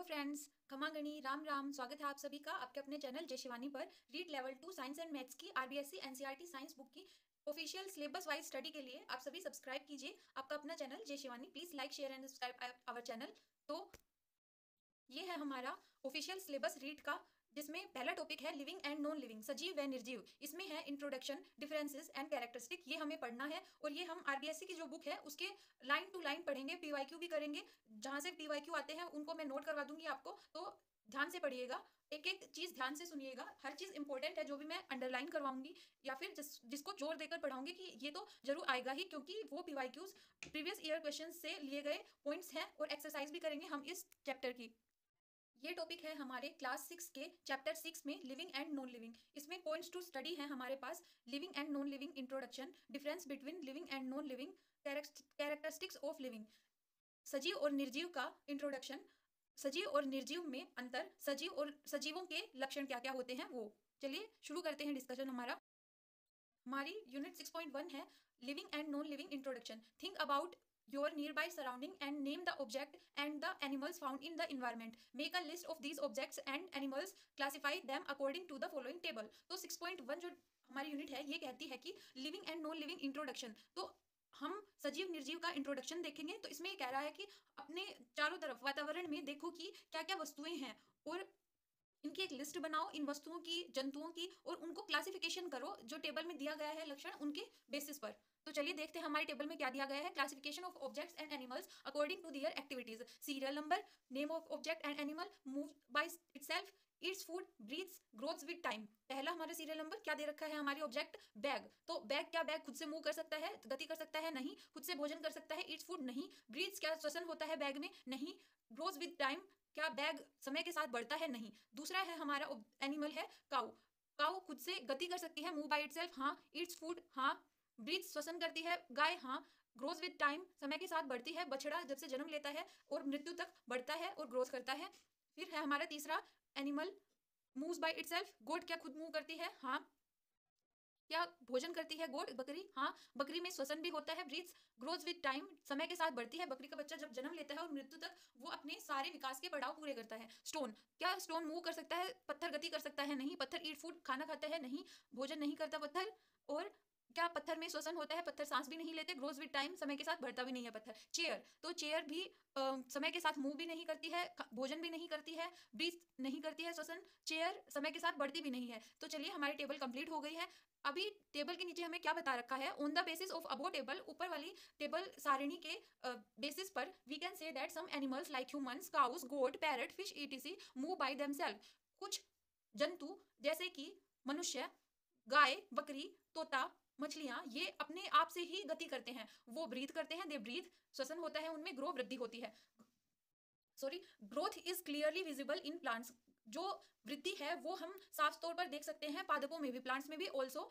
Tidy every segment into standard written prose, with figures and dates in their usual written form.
Friends, खमा गणी राम राम। स्वागत है आप सभी का आपके अपने चैनल जय शिवानी पर। Read level 2 science and maths की आरबीएससी एनसीईआरटी साइंस बुक की ऑफिशियल सिलेबस वाइज स्टडी के लिए आप सभी सब्सक्राइब कीजिए आपका अपना channel Jai Shivani. Please like share and subscribe our channel. तो ये है हमारा ऑफिशियल सिलेबस रीड का, जिसमें पहला टॉपिक है लिविंग एंड नॉन लिविंग, सजीव व निर्जीव। इसमें है इंट्रोडक्शन, डिफरेंसेस एंड कैरेक्टरिस्टिक। ये हमें पढ़ना है और ये हम आरबीएससी की जो बुक है उसके लाइन टू लाइन पढ़ेंगे, पीवाईक्यू भी करेंगे। जहां से पीवाईक्यू आते हैं उनको मैं नोट करवा दूंगी आपको, तो ध्यान से पढ़िएगा, एक एक चीज ध्यान से सुनिएगा। हर चीज इंपॉर्टेंट है, जो भी मैं अंडरलाइन करवाऊंगी या फिर जिसको जोर देकर पढ़ाऊंगी कि ये तो जरूर आएगा ही, क्योंकि वो पीवाईक्यूज प्रीवियस ईयर क्वेश्चन से लिए गए पॉइंट्स हैं और एक्सरसाइज भी करेंगे हम इस चैप्टर की। ये टॉपिक है हमारे क्लास 6 के चैप्टर 6 में लिविंग एंड नॉन लिविंग। इसमें पॉइंट्स टू स्टडी है हमारे पास। Living and non living introduction, difference between living and non living, characteristics of living, सजीव और निर्जीव का इंट्रोडक्शन, सजीव और निर्जीव में अंतर, सजीव और सजीवों के लक्षण क्या क्या होते हैं वो। चलिए शुरू करते हैं डिस्कशन हमारा। हमारी यूनिट 6.1 है living and non living introduction. Think about your nearby surrounding and name the object and the animals found in the environment. Make a list of these objects and animals, classify them according to the following table. तो 6.1 जो हमारी unit है ये कहती है कि living and non living introduction. तो हम सजीव निर्जीव का इंट्रोडक्शन देखेंगे। तो इसमें ये कह रहा है कि अपने चारों तरफ वातावरण में देखो कि क्या क्या वस्तुएं हैं और इनकी एक लिस्ट बनाओ, इन वस्तुओं की, जंतुओं की, और उनको क्लासिफिकेशन करो जो टेबल में दिया गया है लक्षण उनके बेसिस पर। तो चलिए देखते हैं हमारे टेबल में क्या दिया गया है। Classification of objects and animals according to their activities, serial number, name of object and animal, move by itself, it's food, breathes, growths with time. पहला हमारा सीरियल नंबर क्या दे रखा है, हमारी ऑब्जेक्ट बैग। तो बैग क्या, बैग खुद से मूव कर सकता है, गति कर सकता है? नहीं। खुद से भोजन कर सकता है? इट्स फूड नहीं। ब्रीथ्स क्या श्वसन होता है बैग में? नहीं। ग्रोथ्स विद टाइम क्या बैग समय के साथ बढ़ता है? नहीं। दूसरा है हमारा एनिमल है काऊ। काऊ खुद से गति कर सकती है, मूव बाय इटसेल्फ, हाँ। इट्स फूड, हाँ। ब्रीथ श्वसन करती है गाय, हाँ। ग्रोथ विद टाइम समय के साथ बढ़ती है, बछड़ा जब से जन्म लेता है और मृत्यु तक बढ़ता है और ग्रोथ करता है। फिर है हमारा तीसरा एनिमल मूव्स बाय इटसेल्फ। गोट क्या खुद मूव करती है? हाँ। क्या भोजन करती है गोट? बकरी, हाँ। बकरी में श्वसन भी होता है। ब्रीथ्स, ग्रोथ विद टाइम समय के साथ बढ़ती है। बकरी का बच्चा जब जन्म लेता है और मृत्यु तक वो अपने सारे विकास के पड़ाव पूरे करता है। स्टोन क्या स्टोन मूव कर सकता है? पत्थर गति कर सकता है? नहीं। पत्थर ईट फूड खाना खाता है? नहीं। भोजन नहीं करता पत्थर। और क्या पत्थर में श्वसन होता है? पत्थर सांस भी नहीं लेते। ग्रोथ विद टाइम समय के साथ बढ़ता भी नहीं है पत्थर। चेयर, तो चेयर भी समय के साथ मूव भी नहीं करती है, भोजन भी नहीं करती है, ब्रीथ नहीं करती है श्वसन। चेयर समय के साथ बढ़ती भी नहीं है। तो चलिए हमारी टेबल कंप्लीट हो गई है। अभी टेबल के नीचे हमें क्या बता रखा है, on the basis of above table, ऊपर वाली टेबल सारणी के बेसिस पर we can say that some animals like humans, cows, goat, parrot, fish etc move by themselves. कुछ जंतु जैसे कि मनुष्य, गाय, बकरी, तोता, मछलियां, ये अपने आप से ही गति करते हैं। वो ब्रीथ करते हैं, दे ब्रीथ, श्वसन होता है उनमें, ग्रो वृद्धि होती है। Sorry, growth is clearly visible in plants. जो वृद्धि है वो हम साफ तौर पर देख सकते हैं पादपों में भी, प्लांट्स में भी also.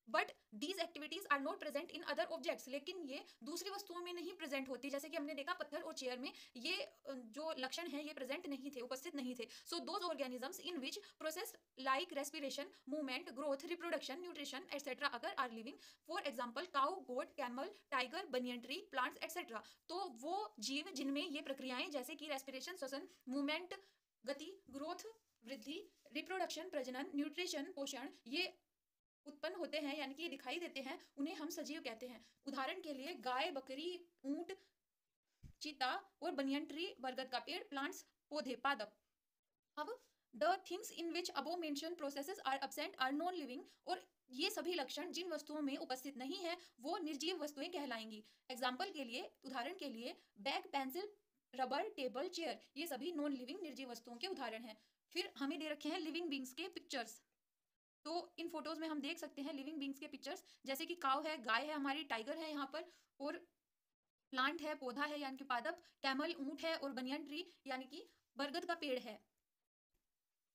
But these activities are not present in other objects. लेकिन ये दूसरी वस्तुओं में नहीं प्रेजेंट होती, जैसे कि हमने देखा पत्थर और चेयर में ये जो लक्षण है ये प्रेजेंट नहीं थे, उपस्थित नहीं थे। So those organisms in which process like respiration, movement, growth, reproduction, nutrition etcetera अगर are living. For example cow, goat, camel, tiger, banyan tree, plants etcetera. तो वो जीव जिनमें ये प्रक्रियाएं जैसे कि रेस्पिरेशन, श्वसन, मूवमेंट, गति, ग्रोथ, वृद्धि, रिप्रोडक्शन, प्रजनन, न्यूट्रिशन, पोषण, ये उत्पन्न होते हैं यानी कि दिखाई देते हैं, उन्हें हम सजीव कहते हैं। उदाहरण के लिए गाय, बकरी, ऊंट, चीता और बनियन ट्री, बरगद का पेड़, प्लांट्स पौधे, पादप। अब the things in which above mention processes are absent are non living. और ये सभी लक्षण जिन वस्तुओं में उपस्थित नहीं है वो निर्जीव वस्तुएं कहलाएंगी। एग्जाम्पल के लिए, उदाहरण के लिए, bag, pencil, rubber, table, chair, ये सभी नॉन लिविंग निर्जीव वस्तुओं के उदाहरण हैं। फिर हमें दे रखे हैं लिविंग बींग्स के पिक्चर्स। तो इन फोटोज में हम देख सकते हैं लिविंग बींग्स के पिक्चर्स, जैसे कि काव है, गाय है हमारी, टाइगर है यहाँ पर, और प्लांट है, पौधा है यानी कि पादप, कैमल ऊंट है, और बनियन ट्री यानी कि बरगद का पेड़ है।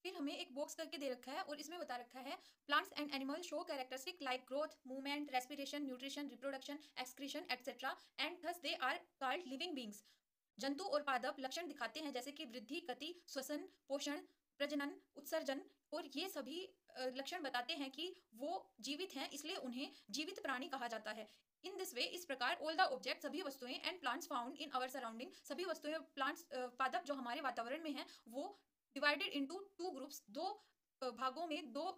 फिर हमें एक बॉक्स करके दे रखा है और इसमें बता रखा है plants and animal show characteristic like growth, movement, respiration, nutrition, reproduction, excretion etcetera and thus they are called living beings. जंतु और पादप लक्षण दिखाते हैं जैसे कि वृद्धि, गति, श्वसन, पोषण, प्रजनन, उत्सर्जन और ये सभी लक्षण बताते हैं कि वो जीवित हैं, इसलिए उन्हें जीवित प्राणी कहा जाता है। इन दिस वे, इस प्रकार ऑल द ऑब्जेक्ट, सभी वस्तुएं and plants found in our surrounding, सभी वस्तुएं प्लांट्स पादप जो हमारे वातावरण में हैं वो डिवाइडेड इनटू टू ग्रुप्स, दो भागों में, दो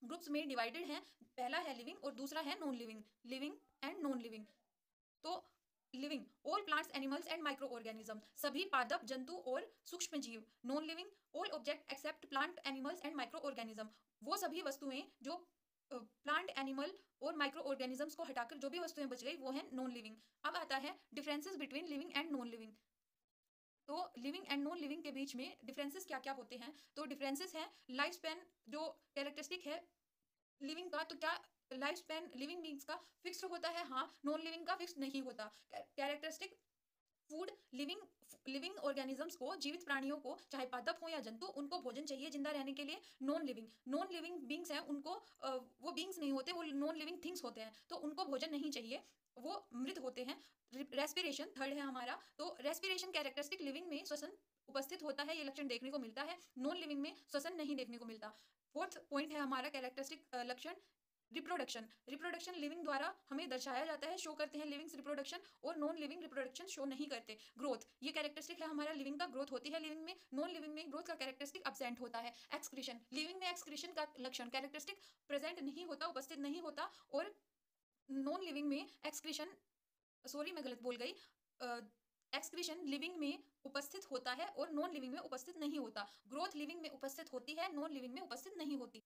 ग्रुप्स में डिवाइडेड हैं। पहला है लिविंग और दूसरा है non living, living and non living. तो living, all plants animals and micro organism, सभी पादप जंतु और सूक्ष्म जीव। Non living, all object except plant animals and micro organism, वो सभी वस्तुएं जो प्लांट एनिमल और माइक्रो ऑर्गेनिजम्स को हटाकर जो भी वस्तुएं बच गई वो है नॉन लिविंग। अब आता है differences between living and non living. तो लिविंग एंड नॉन लिविंग के बीच में डिफरेंसेस क्या क्या होते हैं? तो डिफरेंसेस है लाइफ स्पैन, जो कैरेक्टरिस्टिक है लिविंग का, तो क्या लाइफ स्पैन लिविंग बींग्स का फिक्स्ड होता है? हाँ। नॉन लिविंग का फिक्स्ड नहीं होता। Characteristic food, living living organisms को, जीवित प्राणियों को, चाहे पादप हो या जंतु, उनको भोजन चाहिए जिंदा रहने के लिए। नॉन लिविंग बींग्स हैं, उनको वो बींग्स नहीं होते, वो नॉन लिविंग थिंग्स होते हैं, तो उनको भोजन नहीं चाहिए, वो मृत होते हैं। रेस्पिरेशन थर्ड है हमारा, तो रेस्पिरेशन कैरेक्टरिस्टिक लिविंग में श्वसन उपस्थित होता है, ये लक्षण देखने को मिलता है। नॉन लिविंग में श्वसन नहीं देखने को मिलता। फोर्थ पॉइंट है हमारा कैरेक्टरिस्टिक लक्षण रिप्रोडक्शन। रिप्रोडक्शन लिविंग द्वारा हमें दर्शाया जाता है, शो करते हैं लिविंग्स रिप्रोडक्शन, और नॉन लिविंग रिप्रोडक्शन शो नहीं करते। ग्रोथ, ये कैरेक्टरिस्टिक है हमारा लिविंग का, ग्रोथ होती है लिविंग में। नॉन लिविंग में ग्रोथ का कैरेक्टरिस्टिक एब्सेंट होता है। एक्सक्रीशन, लिविंग में एक्सक्रीशन का लक्षण कैरेक्टरिस्टिक प्रेजेंट नहीं होता, उपस्थित नहीं होता, और नॉन लिविंग में एक्सक्रीशन, सॉरी मैं गलत बोल गई, एक्सक्रीशन लिविंग में उपस्थित होता है और नॉन लिविंग में उपस्थित नहीं होता। ग्रोथ लिविंग में उपस्थित होती है, नॉन लिविंग में उपस्थित नहीं होती।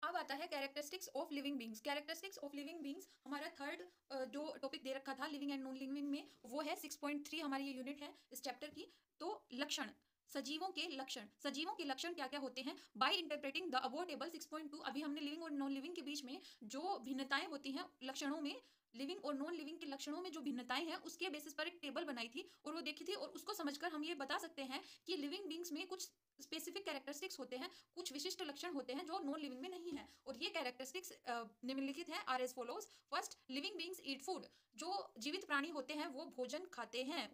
अब आता है characteristics of living beings. Characteristics of living beings हमारा थर्ड जो टॉपिक दे रखा था लिविंग एंड नॉन लिविंग में, वो है 6.3 हमारी ये यूनिट है इस चैप्टर की। तो लक्षण, सजीवों के लक्षण, सजीवों के लक्षण क्या क्या होते हैं? By interpreting the above table 6.2, अभी हमने लिविंग और नॉन लिविंग के बीच में जो भिन्नताएं होती हैं लक्षणों में, लिविंग और नॉन लिविंग के लक्षणों में जो भिन्नताएं हैं उसके बेसिस पर एक टेबल बनाई थी और वो देखी थी, और उसको समझकर हम ये बता सकते हैं कि लिविंग बींग्स में कुछ स्पेसिफिक कैरेक्टरिस्टिक्स होते हैं, कुछ विशिष्ट लक्षण होते हैं जो नॉन लिविंग में नहीं है, और ये कैरेक्टरिस्टिक्स निम्नलिखित हैं, are as follows. First, living beings eat food, जो जीवित प्राणी होते हैं वो भोजन खाते हैं,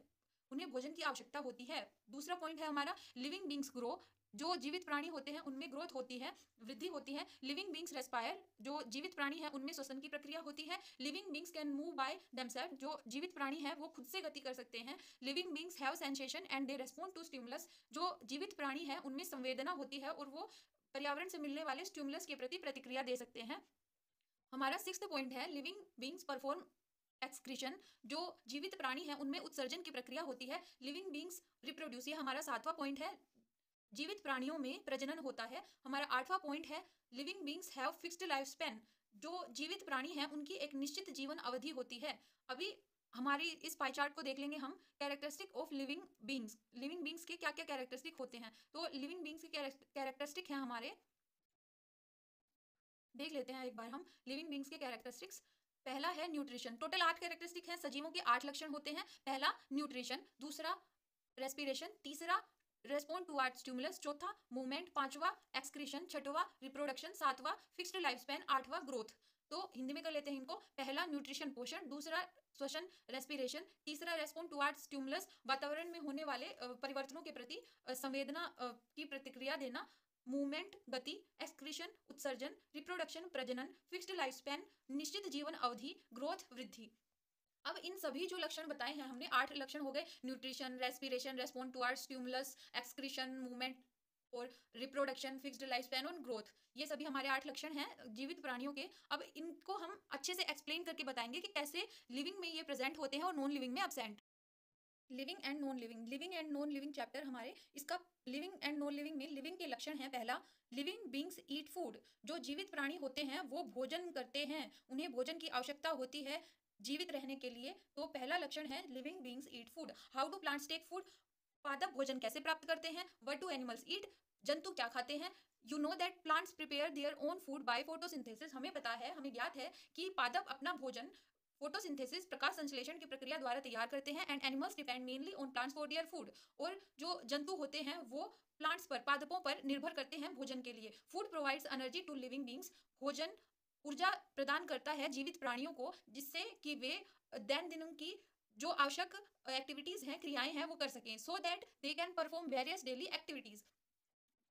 उन्हें भोजन की आवश्यकता होती है। दूसरा पॉइंट है हमारा लिविंग बींग्स ग्रो, जो जीवित प्राणी होते हैं उनमें ग्रोथ होती है, वृद्धि होती है। लिविंग बींग्स रेस्पायर, जो जीवित प्राणी है उनमें श्वसन की प्रक्रिया होती है। Living beings can move by themselves, जो जीवित प्राणी है वो खुद से गति कर सकते हैं। Living beings have sensation and they respond to stimulus, जो जीवित प्राणी है उनमें संवेदना होती है और वो पर्यावरण से मिलने वाले स्टिमुलस के प्रति प्रतिक्रिया दे सकते हैं। हमारा सिक्स्थ पॉइंट है लिविंग बींग्स परफॉर्म एक्सक्रीशन, जो जीवित प्राणी है उनमें उत्सर्जन की प्रक्रिया होती है। लिविंग बींग्स रिप्रोड्यूस, ये हमारा सातवां पॉइंट है, जीवित प्राणियों में प्रजनन होता है। हमारा आठवां पॉइंट है living beings have fixed life span, जो जीवित प्राणी हैं उनकी एक निश्चित जीवन अवधि होती है। अभी हमारी इस पाई चार्ट को देख लेंगे हम, characteristic of living beings, living beings के क्या क्या कैरेक्टरिस्टिक होते हैं। तो लिविंग बींग्स के कैरेक्टरिस्टिक हैं हमारे, देख लेते हैं एक बार हम लिविंग बींग्स के कैरेक्टरिस्टिक्स। पहला है न्यूट्रिशन, टोटल 8 कैरेक्टरिस्टिक हैं, सजीवों के 8 लक्षण होते हैं। पहला न्यूट्रिशन, दूसरा रेस्पिरेशन, तीसरा रेस्पॉन्ड टू आर्ट स्टिमुलस, चौथा मूवमेंट, पांचवा एक्सक्रीशन, छठवा रिप्रोडक्शन, सातवां फिक्स्ड लाइफ स्पैन, आठवां ग्रोथ। तो हिंदी में कर लेते हैं इनको। पहला न्यूट्रिशन पोषण, दूसरा श्वसन रेस्पिरेशन, तीसरा रेस्पॉन्ड टू आर्ट स्टिमुलस वातावरण में होने वाले परिवर्तनों के प्रति संवेदना की प्रतिक्रिया देना, मूवमेंट गति, एक्सक्रीशन उत्सर्जन, रिप्रोडक्शन प्रजनन, फिक्स्ड लाइफ स्पैन निश्चित जीवन अवधि, ग्रोथ वृद्धि। अब इन सभी जो लक्षण बताए हैं हमने, 8 लक्षण हो गए, nutrition, respiration, respond to art stimulus, excretion, movement और रिप्रोडक्शन, फिक्स्ड लाइफ स्पैन और ग्रोथ, ये सभी हमारे 8 लक्षण हैं जीवित प्राणियों के। अब इनको हम अच्छे से एक्सप्लेन करके बताएंगे कि कैसे लिविंग में ये प्रेजेंट होते हैं और नॉन लिविंग में absent. Living and non living, living and non living chapter हमारे, इसका लिविंग एंड नॉन लिविंग में लिविंग के लक्षण हैं। पहला, लिविंग बींग्स ईट फूड, जो जीवित प्राणी होते हैं वो भोजन करते हैं, उन्हें भोजन की आवश्यकता होती है जीवित रहने के लिए। तो पहला लक्षण है living beings eat food. How do plants take food, पादप भोजन कैसे प्राप्त करते हैं? व्हाट डू एनिमल्स ईट, जंतु क्या खाते हैं? You know that plants prepare their own food by photosynthesis, हमें पता है, हमें ज्ञात है कि पादप अपना भोजन फोटोसिंथेसिस प्रकाश संश्लेषण की प्रक्रिया द्वारा तैयार करते हैं। And animals depend mainly on plants for their food, और जो जंतु होते हैं वो प्लांट्स पर, पादपों पर निर्भर करते हैं भोजन के लिए। Food provides energy to living beings, भोजन ऊर्जा प्रदान करता है जीवित प्राणियों को, जिससे कि वे दैन दिनों की जो आवश्यक एक्टिविटीज हैं, क्रियाएं हैं, वो कर सकें, so that they can perform various daily activities.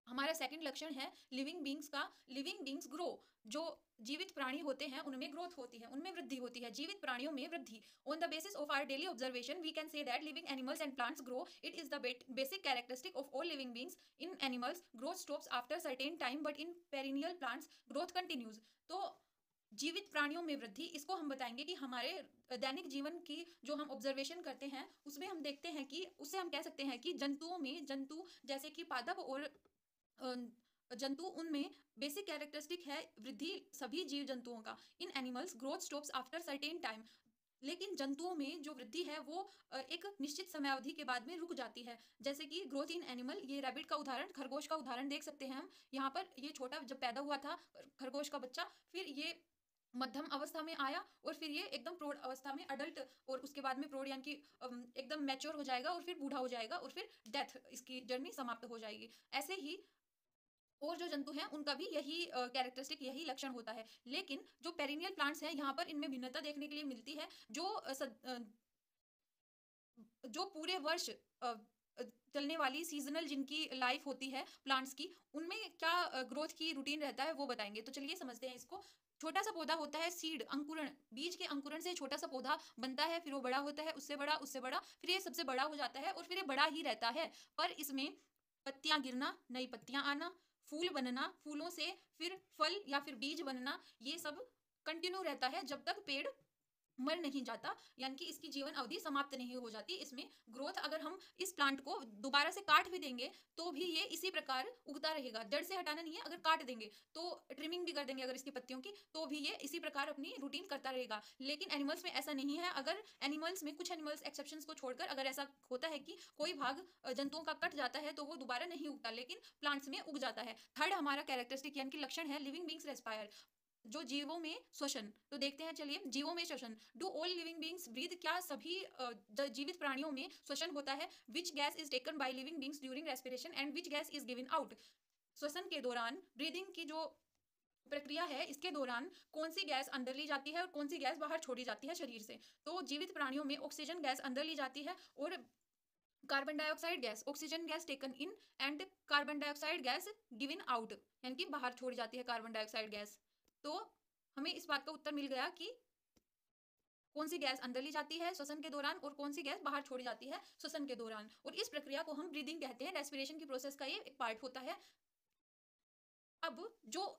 हमारा सेकंड लक्षण है लिविंग बींग्स का, लिविंग बींग्स ग्रो। जो जीवित प्राणी होते हैं उनमें ग्रोथ होती है, उनमें वृद्धि होती है, जीवित प्राणियों में वृद्धि। On the basis of our daily observation we can say that living animals and plants grow. It is the basic characteristic of all living beings. In animals growth stops after certain time but in perennial plants growth continues. तो जीवित प्राणियों में वृद्धि, इसको हम बताएंगे कि हमारे दैनिक जीवन की जो हम ऑब्जर्वेशन करते हैं उसमें हम देखते हैं कि उससे हम कह सकते हैं कि जंतुओं में, जंतु जैसे कि पादप और जंतु, उनमें बेसिक कैरेक्टरिस्टिक है वृद्धि सभी जीव जंतुओं का। In animals growth stops after certain time. लेकिन जंतुओं में जो वृद्धि है वो एक निश्चित समयावधि के बाद में रुक जाती है। जैसे कि ग्रोथ इन एनिमल, ये रैबिट का उदाहरण, खरगोश का उदाहरण देख सकते हैं हम यहाँ पर। ये छोटा जब पैदा हुआ था खरगोश का बच्चा, फिर ये मध्यम अवस्था में आया और फिर ये एकदम प्रौढ़ अवस्था में अडल्ट, और उसके बाद में प्रौढ़ यानी कि एकदम मैच्योर हो जाएगा और फिर बूढ़ा हो जाएगा और फिर डेथ, इसकी जर्नी समाप्त हो जाएगी। ऐसे ही और जो जंतु हैं उनका भी यही कैरेक्टरिस्टिक, यही लक्षण होता है। लेकिन जो पेरिनियल प्लांट्स हैं यहाँ पर इनमें भिन्नता देखने के लिए मिलती है। जो पूरे वर्ष चलने वाली सीजनल जिनकी लाइफ होती है प्लांट्स की, उनमें क्या ग्रोथ की रूटीन रहता है वो बताएंगे। तो चलिए समझते हैं इसको। छोटा सा पौधा होता है, सीड, अंकुरण, बीज के अंकुरण से छोटा सा पौधा बनता है, फिर वो बड़ा होता है, उससे बड़ा, उससे बड़ा, फिर ये सबसे बड़ा हो जाता है और फिर ये बड़ा ही रहता है। पर इसमें पत्तियां गिरना, नई पत्तियां आना, फूल बनना, फूलों से फिर फल या फिर बीज बनना, ये सब कंटिन्यू रहता है जब तक पेड़ मर नहीं जाता, यानी कि इसकी जीवन अवधि समाप्त नहीं हो जाती। इसमें ग्रोथ, अगर हम इस प्लांट को दोबारा से काट भी देंगे तो भी ये इसी प्रकार उगता रहेगा। जड़ से हटाना नहीं है, अगर काट देंगे तो ट्रिमिंग भी कर देंगे अगर इसकी पत्तियों की, तो भी ये इसी प्रकार अपनी रूटीन करता रहेगा। लेकिन एनिमल्स में ऐसा नहीं है। अगर एनिमल्स में, कुछ एनिमल्स एक्सेप्शंस को छोड़कर, अगर ऐसा होता है कि कोई भाग जंतुओं का कट जाता है तो वो दोबारा नहीं उगता, लेकिन प्लांट्स में उग जाता है। थर्ड हमारा कैरेक्टरिस्टिक यानी कि लक्षण है लिविंग बींग्स रेस्पायर। जो जीवों में श्वसन, तो देखते हैं चलिए। जीवों में श्वसन, do all living beings breathe, क्या सभी जीवित प्राणियों में श्वसन होता है। Which gas is taken by living beings during respiration and which gas is given out. श्वसन के दौरान, ब्रीदिंग की जो प्रक्रिया है, इसके दौरान कौन सी गैस अंदर ली जाती है और कौन सी गैस बाहर छोड़ी जाती है शरीर से। तो जीवित प्राणियों में ऑक्सीजन गैस अंदर ली जाती है और carbon dioxide gas, oxygen gas taken in and carbon dioxide gas given out, यानी कि बाहर छोड़ी जाती है कार्बन डाइऑक्साइड गैस। तो हमें इस बात का उत्तर मिल गया कि कौन सी गैस अंदर ली जाती है श्वसन के दौरान और कौन सी गैस बाहर छोड़ी जाती है श्वसन के दौरान। और इस प्रक्रिया को हम ब्रीदिंग कहते हैं। रेस्पिरेशन की प्रोसेस का ये एक पार्ट होता है। अब जो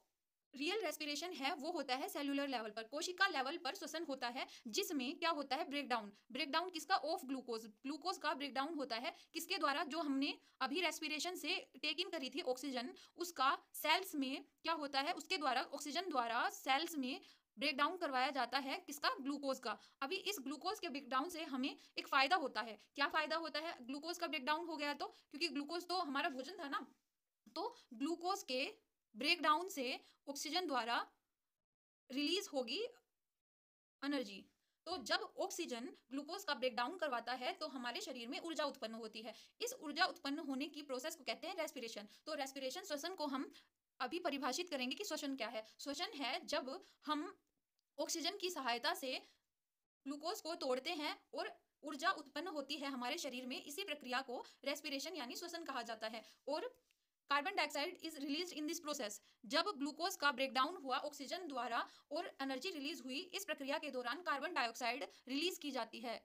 रियल रेस्पिरेशन है वो होता है सेल्यूलर लेवल पर, कोशिका लेवल पर श्वसन होता है, जिसमें क्या होता है, ब्रेकडाउन। ब्रेकडाउन किसका, ऑफ ग्लूकोज, ग्लूकोज का ब्रेकडाउन होता है। किसके द्वारा, जो हमने अभी रेस्पिरेशन से टेक इन करी थी ऑक्सीजन, उसका सेल्स में क्या होता है, उसके द्वारा, ऑक्सीजन द्वारा सेल्स में ब्रेकडाउन करवाया जाता है। किसका, ग्लूकोज का। अभी इस ग्लूकोज के ब्रेकडाउन से हमें एक फायदा होता है। क्या फायदा होता है, ग्लूकोज का ब्रेकडाउन हो गया तो, क्योंकि ग्लूकोज तो हमारा भोजन था ना, तो ग्लूकोज के ब्रेकडाउन से ऑक्सीजन द्वारा रिलीज होगी एनर्जी। तो जब ऑक्सीजन ग्लूकोज का ब्रेकडाउन करवाता है तो हमारे शरीर में ऊर्जा उत्पन्न होती है। इस ऊर्जा उत्पन्न होने की प्रोसेस को कहते हैं रेस्पिरेशन। तो रेस्पिरेशन, श्वसन को हम अभी परिभाषित करेंगे कि श्वसन क्या है। श्वसन है जब हम ऑक्सीजन की सहायता से ग्लूकोज को तोड़ते हैं और ऊर्जा उत्पन्न होती है हमारे शरीर में। इसी प्रक्रिया को रेस्पिरेशन यानी श्वसन कहा जाता है। और carbon dioxide is release in this process. जब ग्लूकोज का ब्रेकडाउन हुआ ऑक्सीजन द्वारा और एनर्जी रिलीज हुई, इस प्रक्रिया के दौरान कार्बन डाइऑक्साइड रिलीज की जाती है।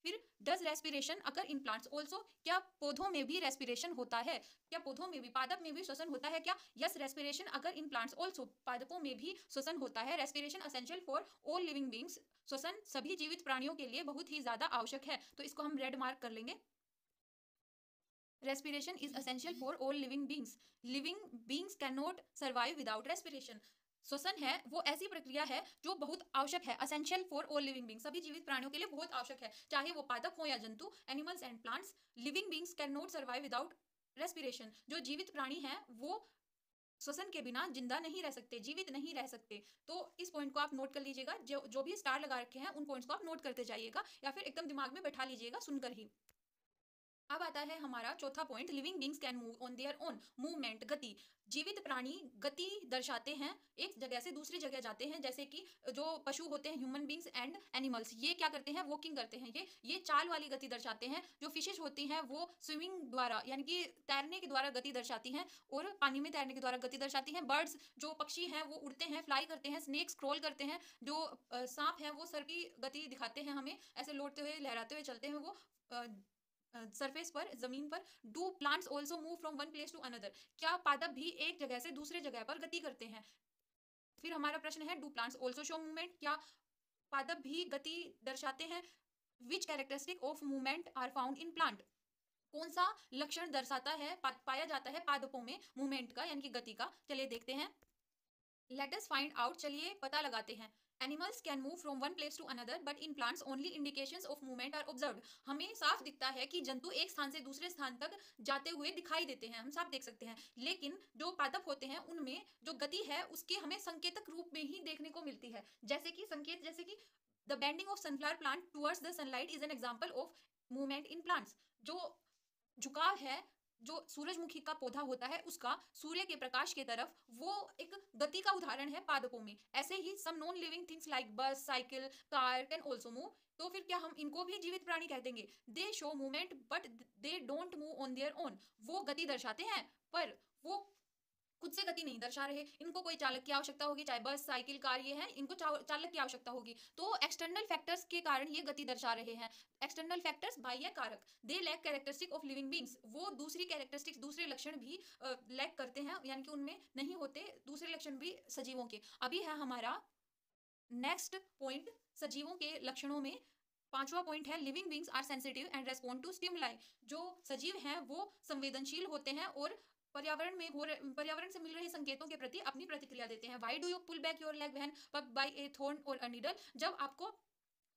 फिर does respiration occur in plants also, क्या पौधों में भी रेस्पिरेशन होता है, क्या पौधों में भी, पादप में भी श्वसन होता है क्या, yes respiration occur in plants also, पादपों में भी श्वसन होता है। Respiration essential for all living beings, श्वसन सभी जीवित प्राणियों के लिए बहुत ही ज्यादा आवश्यक है। तो इसको हम रेड मार्क कर लेंगे। Respiration is essential for all living beings, living beings can not survive without respiration. श्वसन है वो ऐसी प्रक्रिया है जो बहुत आवश्यक है, essential for all living beings, सभी जीवित प्राणियों के लिए बहुत आवश्यक है, चाहे वो पादप हो या जंतु, animals and plants. Living beings can not survive without respiration, जो जीवित प्राणी हैं वो श्वसन के बिना जिंदा नहीं रह सकते, जीवित नहीं रह सकते। तो इस पॉइंट को आप नोट कर लीजिएगा। जो भी स्टार लगा रखे हैं उन पॉइंट्स को आप नोट करते जाइएगा या फिर एकदम दिमाग में बैठा लीजिएगा सुनकर ही। अब आता है हमारा चौथा point, living beings can move on their own, movement, गति। जीवित प्राणी गति दर्शाते हैं, एक जगह से दूसरी जगह जाते हैं, जैसे कि जो पशु होते हैं, ह्यूमन बींग्स एंड एनिमल्स, ये क्या करते हैं, वॉकिंग करते हैं, ये चाल वाली गति दर्शाते हैं। जो फिशेज होती हैं वो स्विमिंग द्वारा यानी कि तैरने के द्वारा गति दर्शाती हैं और पानी में तैरने के द्वारा गति दर्शाती हैं। बर्ड्स जो पक्षी हैं वो उड़ते हैं, फ्लाई करते हैं, स्नेक्स क्रॉल करते हैं, जो सांप हैं वो सर की गति दिखाते हैं हमें, ऐसे लौटते हुए लहराते हुए चलते हैं वो सरफेस पर, जमीन पर। Do plants also move from one place to another, क्या पादप भी एक जगह से दूसरे जगह पर गति करते हैं। फिर हमारा प्रश्न है, do plants also show movement, क्या पादप भी गति दर्शाते हैं। Which characteristic of movement are found in plant, कौन सा लक्षण दर्शाता है, पाया जाता है पादपों में मूवमेंट का यानी कि गति का। चलिए देखते हैं, लेट अस फाइंड आउट, चलिए पता लगाते हैं। Animals can move from one place to another but in plants only indications of movement are observed. हमें साफ दिखता है कि जंतु एक स्थान से दूसरे स्थान तक जाते हुए दिखाई देते हैं, हम साफ देख सकते हैं, लेकिन जो पादप होते हैं उनमें जो गति है उसकी हमें संकेतक रूप में ही देखने को मिलती है। जैसे कि संकेत, जैसे कि the bending of sunflower plant towards the sunlight is an example of movement in plants. जो झुकाव है जो सूरजमुखी का पौधा होता है उसका सूर्य के प्रकाश की तरफ, वो एक गति का उदाहरण है पादपों में। ऐसे ही some non living things like bus, cycle, car can also move, तो फिर क्या हम इनको भी जीवित प्राणी कह देंगे। दे show movement but they don't move on their own, वो गति दर्शाते हैं पर वो खुद से गति नहीं दर्शा रहे, इनको कोई चालक की आवश्यकता होगी, चाहे बस, साइकिल, कार ये है, इनको चालक की आवश्यकता होगी, तो एक्सटर्नल फैक्टर्स के कारण ये गति दर्शा रहे हैं। एक्सटर्नल फैक्टर्स बाह्य कारक। They lack characteristic of living beings, वो दूसरी कैरेक्टरिस्टिक्स, दूसरे लक्षण भी लैक करते हैं, यानी कि उनमें नहीं होते दूसरे लक्षण भी सजीवों के। अभी है हमारा नेक्स्ट पॉइंट सजीवों के लक्षणों में, पांचवा पॉइंट है, living beings are sensitive and respond to stimuli. जो सजीव हैं वो संवेदनशील होते हैं और पर्यावरण से मिल रहे संकेतों के प्रति अपनी प्रतिक्रिया देते हैं। Why do you pull back your leg when pricked by a thorn और अ नीडल, जब आपको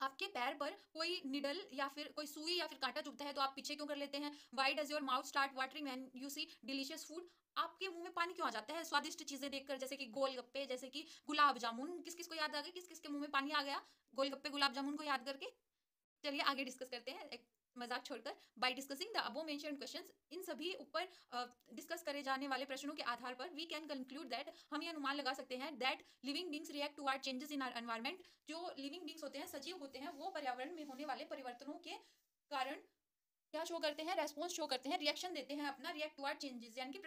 आपके पैर पर कोई निडल या फिर कोई सुई या फिर कांटा चुभता है तो आप पीछे क्यों कर लेते हैं। Why does your mouth start watering when you see delicious food, आपके मुंह में पानी क्यों आ जाता है स्वादिष्ट चीजें देखकर, जैसे कि गोलगप्पे, जैसे कि गुलाब जामुन। किस किस को याद आ गया, किस किस के मुंह में पानी आ गया गोलगप्पे गुलाब जामुन को याद करके। चलिए आगे डिस्कस करते हैं एक मजाक छोड़कर। By discussing the above mentioned questions, इन सभी ऊपर डिस्कस करे जाने वाले प्रश्नों के आधार पर वी कैन कंक्लूड दैट, हम ये अनुमान लगा सकते हैं that living beings react to are changes in our environment. जो लिविंग बींग्स होते हैं, सजीव होते हैं, वो पर्यावरण में होने वाले परिवर्तनों के कारण क्या शो करते हैं, रेस्पॉन्स शो करते हैं, रिएक्शन देते हैं अपना, रिएक्ट टू आर चेंजेस यानी कि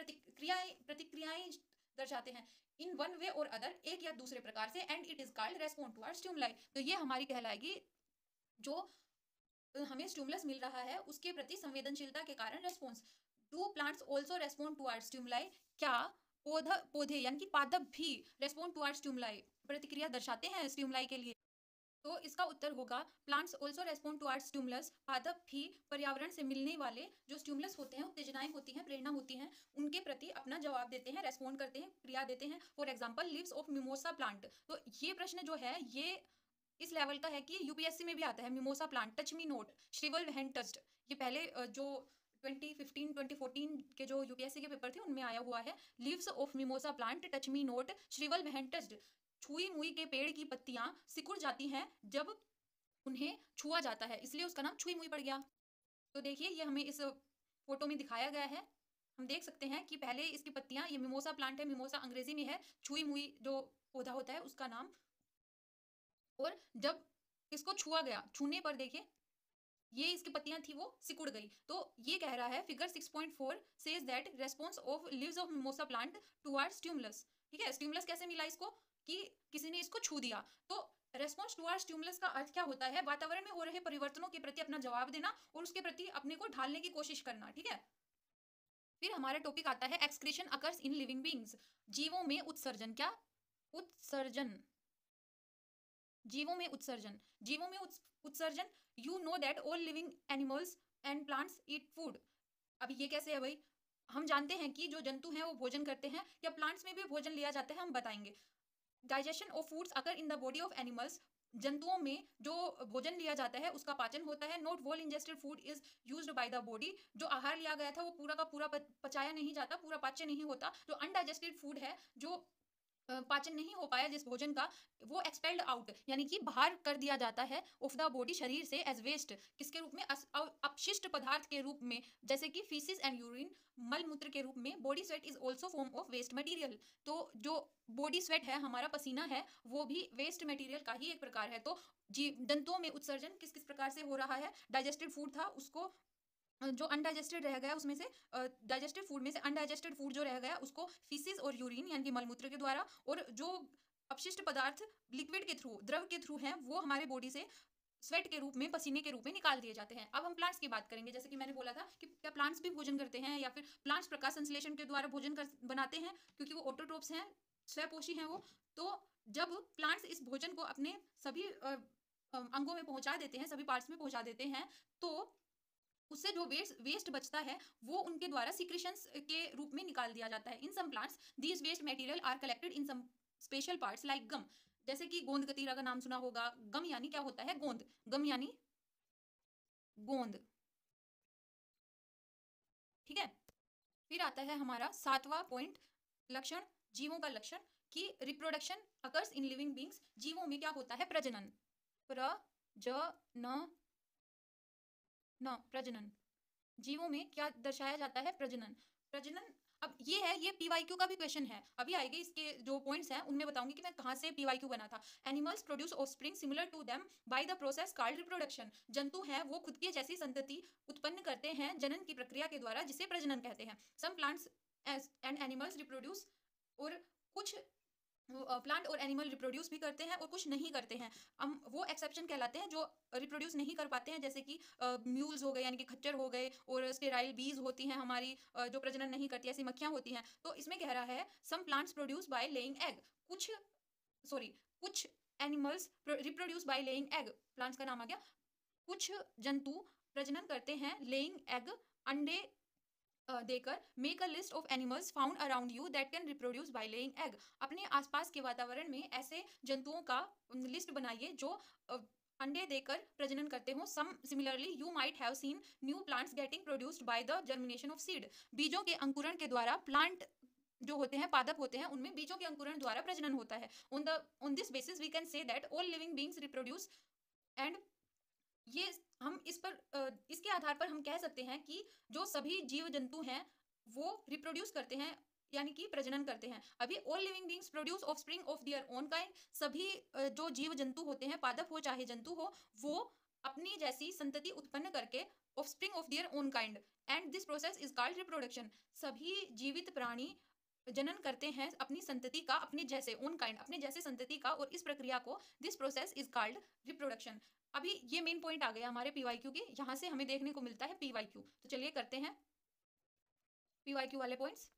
प्रतिक्रियाएं दर्शाते हैं इन वन वे और अदर, एक या दूसरे प्रकार से, and it is called respond to are stimuli. तो ये हमारी कहलाएगी जो हमें स्टिमुलस मिल रहा है उसके प्रति संवेदनशीलता के कारण response. Do plants also respond to are stimuli, क्या पौधे यानी कि पादप भी रेस्पॉन्ड टू आर स्टिमुलाई, प्रतिक्रिया दर्शाते हैं स्टिमुलाई के लिए। तो इसका उत्तर होगा plants also respond to are stimulus, पादप भी पर्यावरण से मिलने वाले जो स्टिमुलस होते हैं, उत्तेजनाएं होती हैं, प्रेरणा होती हैं, उनके प्रति अपना जवाब देते हैं, रेस्पॉन्ड करते हैं, क्रिया देते हैं। For example leaves of mimosa plant, तो ये प्रश्न जो है ये इस लेवल का है कि यूपीएससी में भी आता है। Mimosa plant, touch me not, shrivel when touched, ये पहले जो 2015-2014 के जो यूपीएससी के पेपर थे उनमें आया हुआ है। Leaves of mimosa plant touch me not, shrivel when touched, छुई मुई के पेड़ की पत्तियां सिकुड़ जाती हैं जब उन्हें छुआ जाता है, इसलिए उसका नाम छुई मुई पड़ गया। तो देखिए ये हमें इस फोटो में दिखाया गया है, हम देख सकते हैं कि पहले इसकी पत्तियां, ये मिमोसा प्लांट है, मिमोसा अंग्रेजी में है, छुई मुई जो पौधा होता है उसका नाम, और जब इसको छुआ गया, छूने पर देखिए ये इसकी पत्तियां थी वो सिकुड़ गई। तो ये कह रहा है figure 6.4 says that response of leaves of mimosa plant towards stimulus. ठीक है, स्टिमुलस कैसे मिला इसको, कि किसी ने इसको छू दिया। तो रेस्पॉन्स टुवर्ड्स स्टिमुलस का अर्थ क्या होता है, वातावरण में हो रहे परिवर्तनों के प्रति अपना जवाब देना और उसके प्रति अपने को ढालने की कोशिश करना। ठीक है, फिर हमारा टॉपिक आता है excretion occurs in living beings, जीवों में उत्सर्जन। क्या उत्सर्जन, जीवों में उत्सर्जन, जीवों में उत्सर्जन। You know that all living animals and plants eat food. अब ये कैसे है भाई, हम जानते हैं कि जो जंतु हैं वो भोजन करते हैं, या प्लांट्स में भी भोजन लिया जाता है, हम बताएंगे। Digestion of foods occur in the body of animals, जंतुओं में जो भोजन लिया जाता है उसका पाचन होता है। Not wall ingested food is used by the body, जो आहार लिया गया था वो पूरा का पूरा पचाया नहीं जाता, पूरा पाच्य नहीं होता। जो अनडाइजेस्टेड फूड है, जो पाचन नहीं हो पाया जिस भोजन का, वो एक्सपेल्ड आउट यानी कि बाहर कर दिया जाता है ऑफ द बॉडी, शरीर से, एज वेस्ट, किसके रूप में, अपशिष्ट पदार्थ के रूप में, जैसे कि फीसिस एंड यूरिन, मल मूत्र के रूप में। Body sweat is also form of waste material. तो जो बॉडी स्वेट है, हमारा पसीना है, वो भी वेस्ट मटेरियल का ही एक प्रकार है। तो जंतुओं में उत्सर्जन किस किस प्रकार से हो रहा है, डाइजेस्टेड फूड था उसको, जो अनडाइजेस्टेड रह गया उसमें से, डाइजेस्टेड फूड में से अनडाइजेस्टेड फूड जो रह गया उसको फीसिस और यूरिन यानी कि मलमूत्र के द्वारा, और जो अपशिष्ट पदार्थ लिक्विड के थ्रू, द्रव के थ्रू हैं, वो हमारे बॉडी से स्वेट के रूप में, पसीने के रूप में निकाल दिए जाते हैं। अब हम प्लांट्स की बात करेंगे। जैसे कि मैंने बोला था कि क्या प्लांट्स भी भोजन करते हैं, या फिर प्लांट्स प्रकाश संश्लेषण के द्वारा भोजन बनाते हैं, क्योंकि वो ऑटोट्रोप्स हैं, स्वपोषी हैं वो। तो जब प्लांट्स इस भोजन को अपने सभी अंगों में पहुंचा देते हैं, सभी पार्ट्स में पहुंचा देते हैं, तो उससे जो वेस्ट बचता है वो उनके द्वारा सिक्रेशंस के रूप में निकाल दिया जाता है। In some plants these waste material are collected in some special parts like gum. जैसे कि गोंद कतीरा का नाम सुना होगा। गम यानी क्या होता है, गोंद, गम यानी गोंद, ठीक है। फिर आता है हमारा 7वां पॉइंट, लक्षण, जीवों का लक्षण, कि reproduction occurs in living beings. जीवों में क्या होता है, प्रजनन, प्रजनन। जीवों में क्या दर्शाया जाता है, प्रजनन। प्रजनन, अब ये है, ये पीवाईक्यू का भी क्वेश्चन है, अभी आएगी, इसके जो पॉइंट्स हैं उनमें बताऊंगी कि मैं कहां से पीवाईक्यू बना था। Animals produce offspring similar to them by the process called reproduction. जंतु हैं वो खुद के जैसी संतति उत्पन्न करते हैं जनन की प्रक्रिया के द्वारा, जिसे प्रजनन कहते हैं। Some plants and animals reproduce, और कुछ प्लांट और एनिमल रिप्रोड्यूस भी करते हैं और कुछ नहीं करते हैं। हम वो एक्सेप्शन कहलाते हैं जो रिप्रोड्यूस नहीं कर पाते हैं, जैसे कि म्यूल्स हो गए यानी कि खच्चर हो गए, और स्टेराइल बीज होती हैं हमारी, जो प्रजनन नहीं करती, ऐसी मक्खियां होती हैं। तो इसमें कह रहा है some plants produce by laying egg, कुछ animals reproduce by laying egg, plants का नाम आ गया। कुछ जंतु प्रजनन करते हैं लेइंग एग, अंडे देकर। Make a list of animals found around you that can reproduce by laying egg. अपने आसपास के वातावरण में ऐसे जंतुओं का लिस्ट बनाइए जो अंडे देकर प्रजनन करते हो। Some similarly you might have seen new plants getting produced by the germination of seed. बीजों के अंकुरण के द्वारा प्लांट जो होते हैं, पादप होते हैं, उनमें बीजों के अंकुरण द्वारा प्रजनन होता है। On this basis we can say that all living beings reproduce. And ये हम इस पर इसके आधार पर हम कह सकते हैं कि जो सभी जीव जंतु हैं वो रिप्रोड्यूस करते हैं, यानी कि प्रजनन करते हैं। अभी all living beings produce offspring of their own kind. सभी जो जीव जंतु होते हैं, पादप हो चाहे जंतु हो, वो अपनी जैसी संतति उत्पन्न करके offspring of their own kind, and this process is called reproduction. सभी जीवित प्राणी जनन करते हैं अपनी संतति का, अपने जैसे ओन काइंड, अपने जैसे संतति का, और इस प्रक्रिया को this process is called reproduction. अभी ये मेन पॉइंट आ गया हमारे पीवाईक्यू के, यहाँ से हमें देखने को मिलता है पीवाईक्यू। तो चलिए करते हैं पीवाईक्यू वाले points.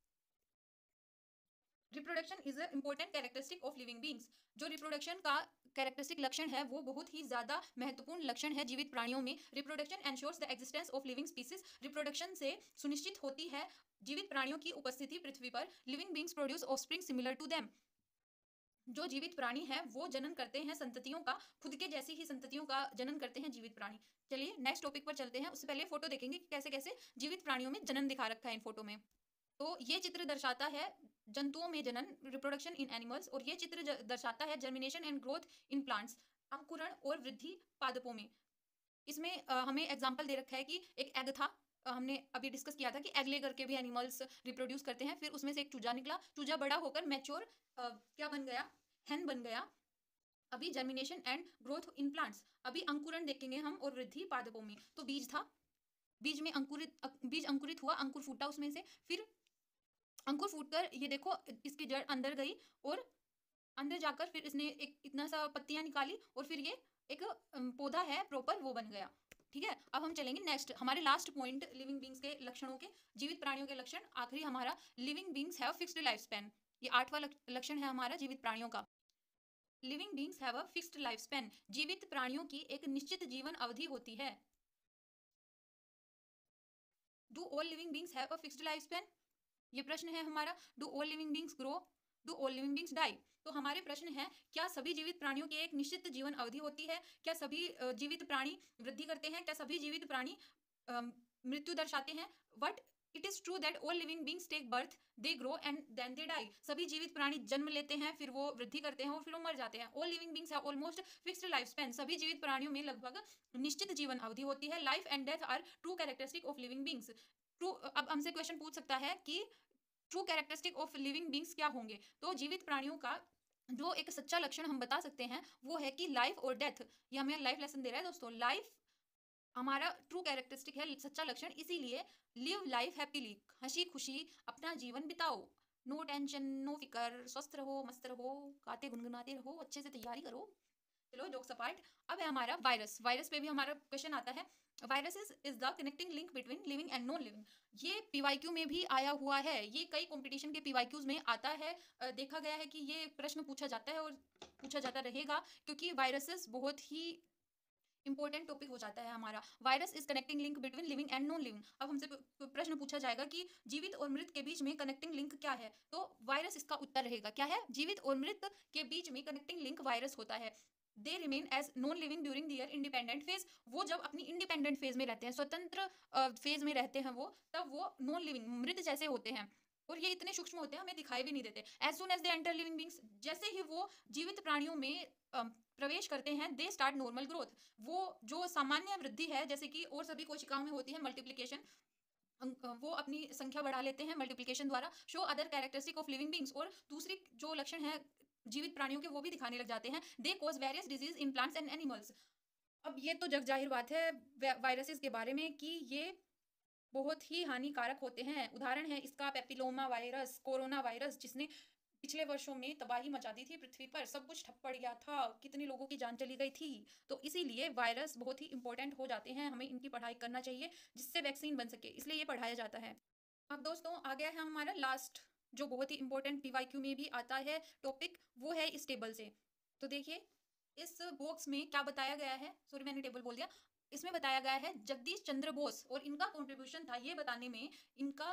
Reproduction is a important characteristic of living beings. जो रिप्रोडक्शन का कैरेक्टरिस्टिक लक्षण है वो बहुत ही ज्यादा महत्वपूर्ण लक्षण है जीवित प्राणियों में। Reproduction ensures the existence of living species. Reproduction से सुनिश्चित होती है जीवित प्राणियों की उपस्थिति पृथ्वी पर। Living beings produce offspring similar to them. जो जीवित प्राणी है वो जनन करते हैं संततियों का, खुद के जैसी ही संततियों का जनन करते हैं जीवित प्राणी। चलिए नेक्स्ट टॉपिक पर चलते हैं। उससे पहले फोटो देखेंगे कि कैसे कैसे जीवित प्राणियों में जनन दिखा रखा है इन फोटो में। तो ये चित्र दर्शाता है जंतुओं में जनन, रिप्रोडक्शन इन एनिमल्स, और ये चित्र दर्शाता है germination and growth in plants, अंकुरण और वृद्धि पादपों में। इसमें हमें एग्जाम्पल दे रखा है कि एक एग था, हमने अभी डिस्कस किया था कि एग ले करके भी एनिमल्स रिप्रोड्यूस करते हैं। फिर उसमें से एक चूजा निकला, चूजा बड़ा होकर मैच्योर क्या बन गया, हेन बन गया। अभी germination and growth in plants, अभी अंकुरण देखेंगे हम, और वृद्धि पादपों में। तो बीज था, बीज में बीज अंकुरित हुआ, अंकुर फूटा उसमें से, फिर अंकुर फूटकर ये देखो इसकी जड़ अंदर गई, और अंदर जाकर फिर इसने एक इतना सा पत्तियां निकाली, और फिर ये एक पौधा है प्रॉपर, वो बन गया। ठीक है, अब हम चलेंगे नेक्स्ट, हमारे लास्ट पॉइंट लिविंग बींग्स के लक्षणों के, जीवित प्राणियों के लक्षण। आखिरी हमारा, living beings have fixed life span. ये 8वां लक्षण है हमारा जीवित प्राणियों का। Living beings have a fixed life span. जीवित प्राणियों की एक निश्चित जीवन अवधि होती है। Do all living beings have a fixed life span, ये प्रश्न है हमारा। Do all living beings grow, do all living beings die. तो हमारे प्रश्न है, क्या सभी जीवित प्राणियों की एक निश्चित जीवन अवधि होती है? क्या सभी जीवित प्राणी वृद्धि करते हैं? क्या सभी जीवित प्राणी मृत्यु दर्शाते हैं? What it is is true that all living beings take birth, they grow and then they die. सभी जीवित प्राणी जन्म लेते हैं, फिर वो वृद्धि करते हैं और फिर वो मर जाते हैं। All living beings have almost fixed life span, सभी जीवित प्राणियों में लगभग निश्चित जीवन अवधि होती है। Life and death are true characteristic of living beings. True, अब हमसे क्वेश्चन पूछ सकता है कि true characteristic of living beings क्या होंगे। तो जीवित प्राणियों का जो एक सच्चा लक्षण हम बता सकते हैं वो है कि लाइफ और डेथ, ये हमें लाइफ लेसन दे रहा है दोस्तों। लाइफ हमारा ट्रू कैरेक्टरिस्टिक है, सच्चा लक्षण, इसीलिए लिव लाइफ हैप्पीली, हंसी खुशी अपना जीवन बिताओ, नो टेंशन नो फिकर, स्वस्थ रहो, मस्त रहो, गाते गुनगुनाते रहो, अच्छे से तैयारी करो। चलो जोक्स अपार्ट, अब है हमारा वायरस। वायरस पे भी हमारा क्वेश्चन आता है। Virus is the connecting link between living and non living. ये पीवाईक्यू में भी आया हुआ है, ये कई कंपटीशन के पीवाईक्यूज में आता है। देखा गया है कि ये प्रश्न पूछा जाता है और पूछा जाता रहेगा, क्योंकि वायरसेस बहुत ही इंपॉर्टेंट टॉपिक हो जाता है हमारा। Virus is connecting link between living and non living. अब हमसे प्रश्न पूछा जाएगा कि जीवित और मृत के बीच में कनेक्टिंग लिंक क्या है, तो वायरस इसका उत्तर रहेगा। क्या है? जीवित और मृत के बीच में कनेक्टिंग लिंक वायरस होता है। They remain as non living during their independent phase. वो जब अपनी इंडिपेंडेंट फेज में रहते हैं, स्वतंत्र फेज में रहते हैं वो, तब वो नॉन लिविंग मृत जैसे होते हैं और ये इतने सूक्ष्म होते हैं हमें दिखाई भी नहीं देते। As soon as they enter living beings, जैसे ही वो जीवित प्राणियों में प्रवेश करते हैं, दे स्टार्ट नॉर्मल ग्रोथ। वो जो सामान्य वृद्धि है जैसे कि और सभी कोशिकाओं में होती है, मल्टीप्लिकेशन, वो अपनी संख्या बढ़ा लेते हैं मल्टीप्लिकेशन द्वारा। Show other characteristic of living beings, और दूसरी जो लक्षण है जीवित प्राणियों के वो भी दिखाने लग जाते हैं। They cause various disease in plants and animals. अब ये तो जग जाहिर बात है वायरसेस के बारे में कि ये बहुत ही हानिकारक होते हैं। उदाहरण है इसका पेपिलोमा वायरस, कोरोना वायरस, जिसने पिछले वर्षों में तबाही मचा दी थी पृथ्वी पर, सब कुछ ठप पड़ गया था, कितने लोगों की जान चली गई थी। तो इसीलिए वायरस बहुत ही इंपॉर्टेंट हो जाते हैं, हमें इनकी पढ़ाई करना चाहिए जिससे वैक्सीन बन सके, इसलिए ये पढ़ाया जाता है। अब दोस्तों आ गया है हमारा लास्ट, जो बहुत ही इंपॉर्टेंट पीवाईक्यू में भी आता है टॉपिक, वो है इस टेबल से। तो देखिए इस बॉक्स में क्या बताया गया है, सॉरी मैंने टेबल बोल दिया। इसमें बताया गया है जगदीश चंद्र बोस, और इनका कंट्रीब्यूशन था ये बताने में, इनका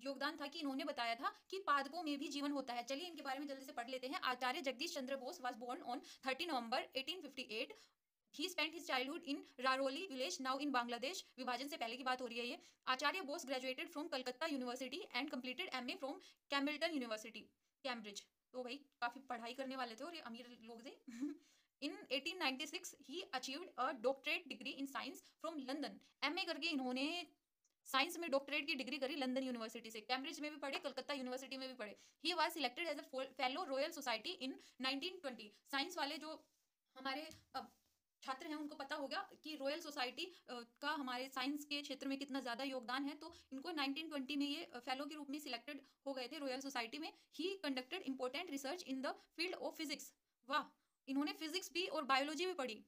योगदान था कि इन्होंने बताया था कि पादपों में भी जीवन होता है। चलिए इनके बारे में जल्दी से पढ़ लेते हैं। Acharya Jagadish Chandra Bose was born on 30 November 1858। He spent his childhood in Raroli village, now in Bangladesh. विभाजन से पहले की बात हो रही है ये। Acharya Bose graduated from Calcutta university and completed MA from कैम्बल्टन यूनिवर्सिटी, कैम्ब्रिज। तो भाई काफी पढ़ाई करने वाले थे और ये अमीर लोग थे। In 1896 he achieved a doctorate degree in science from London. MA करके इन्होंने साइंस में डॉक्टरेट की डिग्री करी लंदन यूनिवर्सिटी से। कैम्ब्रिज में भी पढ़े, कलकत्ता यूनिवर्सिटी में भी पढ़े। He was selected as a fellow royal society in 1920। Science वाले जो हमारे छात्र हैं उनको पता होगा कि रॉयल सोसाइटी का हमारे साइंस के क्षेत्र में कितना ज़्यादा योगदान है, तो इनको 1920 में ये फेलो के रूप में सिलेक्टेड हो गए थे रॉयल सोसाइटी में। ही conducted important research in the field of physics. वाह, इन्होंने फिजिक्स भी और बायोलॉजी भी पढ़ी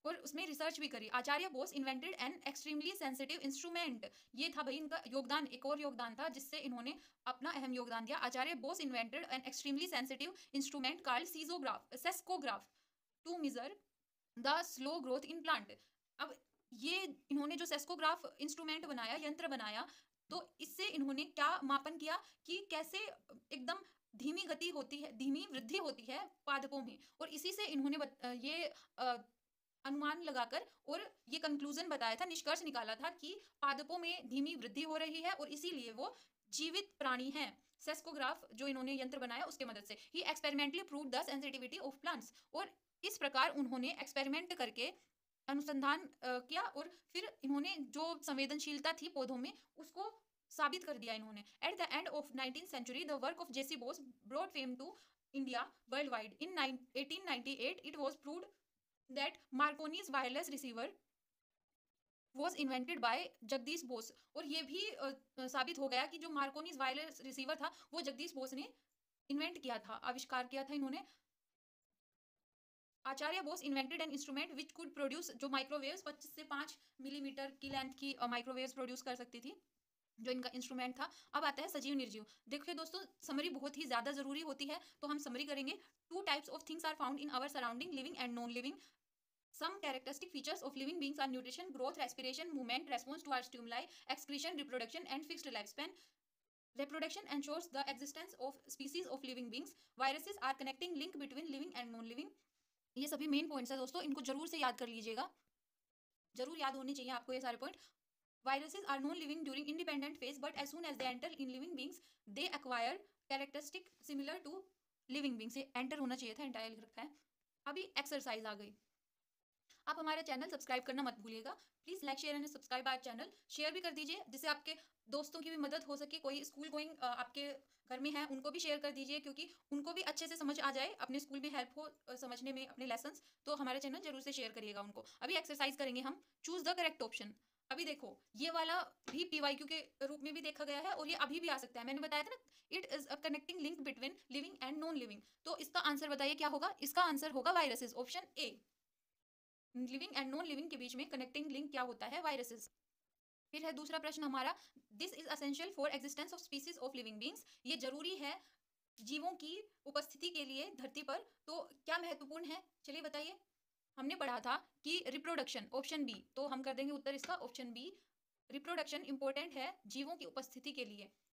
और उसमें रिसर्च भी करी। Acharya Bose invented an extremely sensitive instrument. ये था भाई इनका योगदान, एक और योगदान था जिससे इन्होंने अपना अहम योगदान दिया। Acharya Bose invented an extremely sensitive instrument called crescograph to measure the slow growth in plant. अब ये इन्होंने जो सेस्कोग्राफ इंस्ट्रूमेंट बनाया, यंत्र बनाया, तो इससे इन्होंने क्या मापन किया कि कैसे एकदम धीमी गति होती है, धीमी वृद्धि होती है पादपों में, और इसी से इन्होंने ये अनुमान लगाकर और ये कंक्लूजन बताया था, निष्कर्ष निकाला था कि पादपों में धीमी वृद्धि हो रही है और इसीलिए वो जीवित प्राणी हैं। सेस्कोग्राफ जो इन्होंने यंत्र बनाया उसके मदद से। He experimentally proved the sensitivity of plants, और इस प्रकार उन्होंने एक्सपेरिमेंट करके अनुसंधान किया और फिर इन्होंने जो संवेदनशीलता थी पौधों में उसको साबित कर दिया इन्होंने। At the end of 19th century the work of J.C. Bose brought fame to India worldwide. In 1898 it was proved that Marconi's wireless receiver was invented by Jagdish Bose, और ये भी साबित हो गया कि जो मार्कोनीज वायरलेस रिसीवर था वो जगदीश बोस ने इन्वेंट किया था, आविष्कार किया था इन्होंने। Acharya Bose invented an instrument which could produce, जो माइक्रोवेव्स 25 से 5 मिलीमीटर की लेंथ की माइक्रोवेव्स प्रोड्यूस कर सकती थी, जो इनका इंस्ट्रूमेंट था। अब आता है सजीव निर्जीव। देखिए दोस्तों समरी बहुत ही ज्यादा जरूरी होती है, तो हम समरी करेंगे। 2 types of things are found in our surrounding, living and non living. Some characteristic features of living beings are nutrition, growth, respiration, movement, response to our stimuli, excretion, reproduction, and fixed lifespan. Reproduction ensures the existence of species of living beings. Viruses are connecting link between living and non-living. ये सभी main points है दोस्तों, इनको जरूर से याद कर लीजिएगा, जरूर याद होने चाहिए आपको ये सारे point. Viruses are non-living during independent phase, but as soon as they enter in living beings, they acquire characteristic similar to living beings. ये enter होना चाहिए था, entire लिख रखा है। अभी एक्सरसाइज आ गई। आप हमारा चैनल सब्सक्राइब करना मत भूलिएगा। Please like share and subscribe our channel. Share भी कर दीजिए जिससे आपके दोस्तों की भी मदद हो सके। कोई स्कूल गोइंग आपके घर में है उनको भी शेयर कर दीजिए, क्योंकि उनको भी अच्छे से समझ आ जाए, अपने स्कूल में हेल्प हो समझने में अपने लेसन्स। तो हमारा चैनल जरूर से शेयर करिएगा उनको। अभी एक्सरसाइज करेंगे हम, चूज द करेक्ट ऑप्शन। अभी देखो ये वाला भी पीवाईक्यू के रूप में भी देखा गया है और ये अभी भी आ सकता है। मैंने बताया था ना, it is a connecting link between living and non living. तो इसका आंसर बताइए क्या होगा? इसका आंसर होगा viruses, option A. Living and non living के बीच में कनेक्टिंग लिंक क्या होता है? वायरसेस। फिर है दूसरा प्रश्न हमारा, this is essential for existence of species of living beings. ये जरूरी है जीवों की उपस्थिति के लिए धरती पर। तो क्या महत्वपूर्ण है? चलिए बताइए। हमने पढ़ा था कि रिप्रोडक्शन, ऑप्शन बी। तो हम कर देंगे उत्तर इसका ऑप्शन बी, रिप्रोडक्शन इंपॉर्टेंट है जीवों की उपस्थिति के लिए।